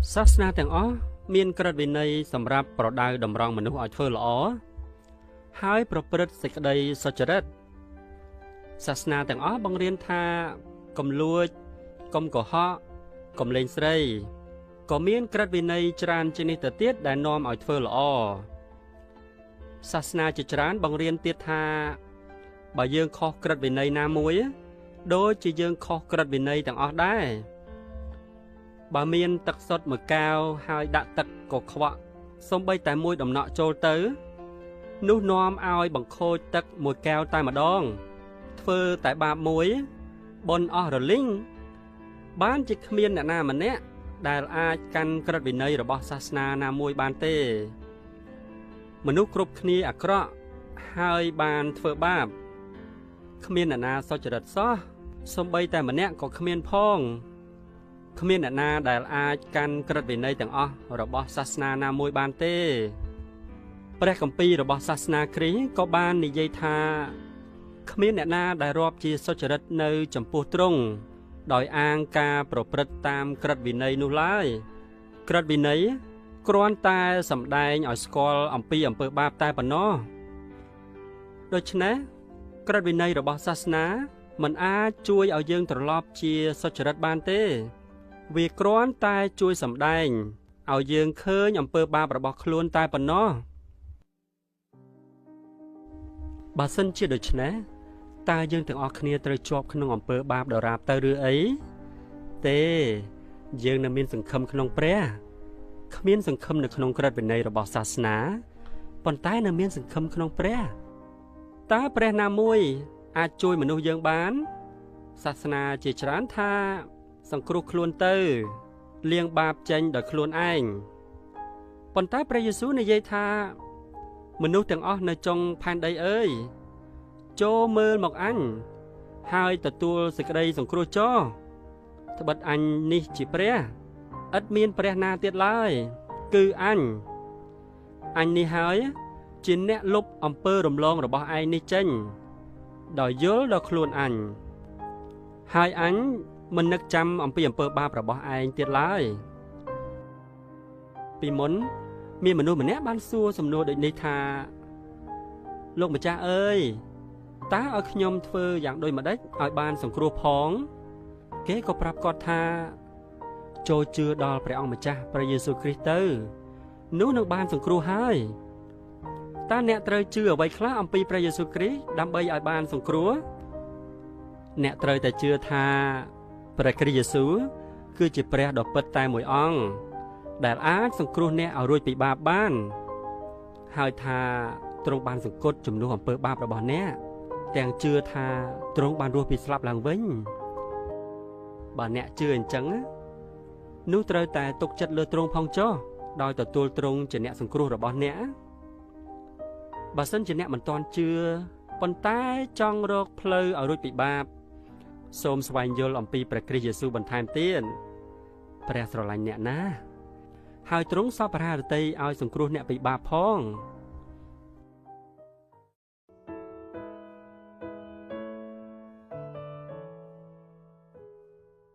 សាសនាទាំងអស់មានក្រឹតវិន័យសម្រាប់ប្រដៅតម្រង់មនុស្សឲ្យធ្វើល្អហើយប្រព្រឹត្តសេចក្តីសុចរិតសាសនាទាំងអស់បង្រៀនថាកុំលួចកុំកុហកកុំលេងស្រីក៏មានក្រឹតវិន័យច្រើនជាងនេះទៅទៀតដែលនាំឲ្យធ្វើល្អសាសនាជាច្រើនបង្រៀនទៀតថាបើយើងខុសក្រឹតវិន័យណាមួយដូចជាយើងខុសក្រឹតវិន័យទាំងអស់ដែរបើមានទឹកសុទ្ធមួយកែវហើយដាក់ទឹកកខ្វក់សូម្បីតែមួយដំណក់ចូលទៅនោះនាំឲ្យបង្ខូចទឹកមួយកែវតែម្ដងធ្វើតែបាបមួយបនអស់រលីងបានជាគ្មានអ្នកណាម្នាក់ដែលអាចកាន់ក្រឹតវិន័យរបស់សាសនាណាមួយបានទេមនុស្សគ្រប់គ្នាអាក្រក់ហើយបានធ្វើបាបគ្មានអ្នកណាសុចរិតសោះសូម្បីតែម្នាក់ក៏គ្មានផងគ្មានអ្នកណាដែលអាចកាន់ក្រឹតវិន័យទាំងអស់របស់សាសនាណាមួយបានទេព្រះគម្ពីររបស់សាសនាគ្រីស្ទក៏បាននិយាយថាគ្មានអ្នកណាដែលរាប់ជាសុចរិតនៅចំពោះទ្រង់ដោយអាងការប្រព្រឹត្តតាមក្រឹតវិន័យនោះឡើយក្រឹតវិន័យគ្រាន់តែសម្ដែងឲ្យស្គាល់អំពីអំពើបាបតែប៉ុណ្ណោះដូច្នេះក្រឹតវិន័យរបស់សាសនាមិនអាចជួយឲ្យយើងត្រឡប់ជាសុចរិតបានទេវាគ្រាន់តែជួយសម្ដែងឲ្យយើងឃើញអំពើបាបរបស់ខ្លួនតែប៉ុណ្ណោះបើសិនជាដូច្នេះតើយើងទាំងអស់គ្នាត្រូវជាប់ក្នុងអំពើបាបដរាបទៅឬអីទេយើងនៅមានសង្ឃឹមក្នុងព្រះគ្មានសង្ឃឹមនៅក្នុងក្រឹតវិន័យរបស់សាសនាប៉ុន្តែនៅមានសង្ឃឹមក្នុងព្រះតើព្រះណាមួយអាចជួយមនុស្សយើងបានសាសនាជាច្រើនថាសង្គ្រោះខ្លួនទៅលាងបាបចេញដោយខ្លួនឯងប៉ុន្តែព្រះយេស៊ូវនិយាយថាមនុស្សទាំងអស់នៅចុងផែនដីអើយចូលមើលមកអញហើយទទួលសេចក្តីសង្គ្រោះចោលត្បិតអញនេះជាព្រះឥតមានព្រះណាទៀតឡើយគឺអញនេះហើយជាអ្នកលុបអំពើរំលងរបស់ឯងនេះចេញដោយយល់ដល់ខ្លួនអញហើយអញមិននឹកចាំអំពីអំពើបាបរបស់ឯងទៀតឡើយពីមុនមានមនុស្សម្នាក់បានសួរសំណួរដូចនេះថាលោកម្ចាស់អើយតើឲ្យខ្ញុំធ្វើយ៉ាងដូចម្ដេចឲ្យបានសង្គ្រោះផងគេក៏ប្រាប់គាត់ថាចូលជឿដល់ព្រះអង្គម្ចាស់ព្រះយេស៊ូវគ្រីស្ទទៅនោះនឹងបានសង្គ្រោះហើយតើអ្នកត្រូវជឿអ្វីខ្លះអំពីព្រះយេស៊ូវគ្រីស្ទដើម្បីឲ្យបានសង្គ្រោះអ្នកត្រូវតែជឿថាព្រះគ្រីស្ទយេស៊ូវគឺជាព្រះដ៏ពិតតែមួយអង្គដែលអាចសង្គ្រោះអ្នកឲ្យរួចពីបាបបានហើយថាទ្រង់បានសង្កត់ជំនួសអំពើបាបរបស់អ្នកទាំងជឿថាទ្រង់បានរស់ពីស្លាប់ឡើងវិញបើអ្នកជឿអញ្ចឹងនោះត្រូវតែទុកចិត្តលើទ្រង់ផងចុះដោយទទួលទ្រង់ជាអ្នកសង្គ្រោះរបស់អ្នកបើសិនជាអ្នកមិនទាន់ជឿប៉ុន្តែចង់រកផ្លូវឲ្យរួចពីបាបសូមស្វែងយល់អំពីព្រះគ្រីស្ទយេស៊ូវបន្ថែមទៀតព្រះស្រឡាញ់អ្នកណាហើយទ្រង់សពរារតីឲ្យសង្គ្រោះអ្នកពីបាបផង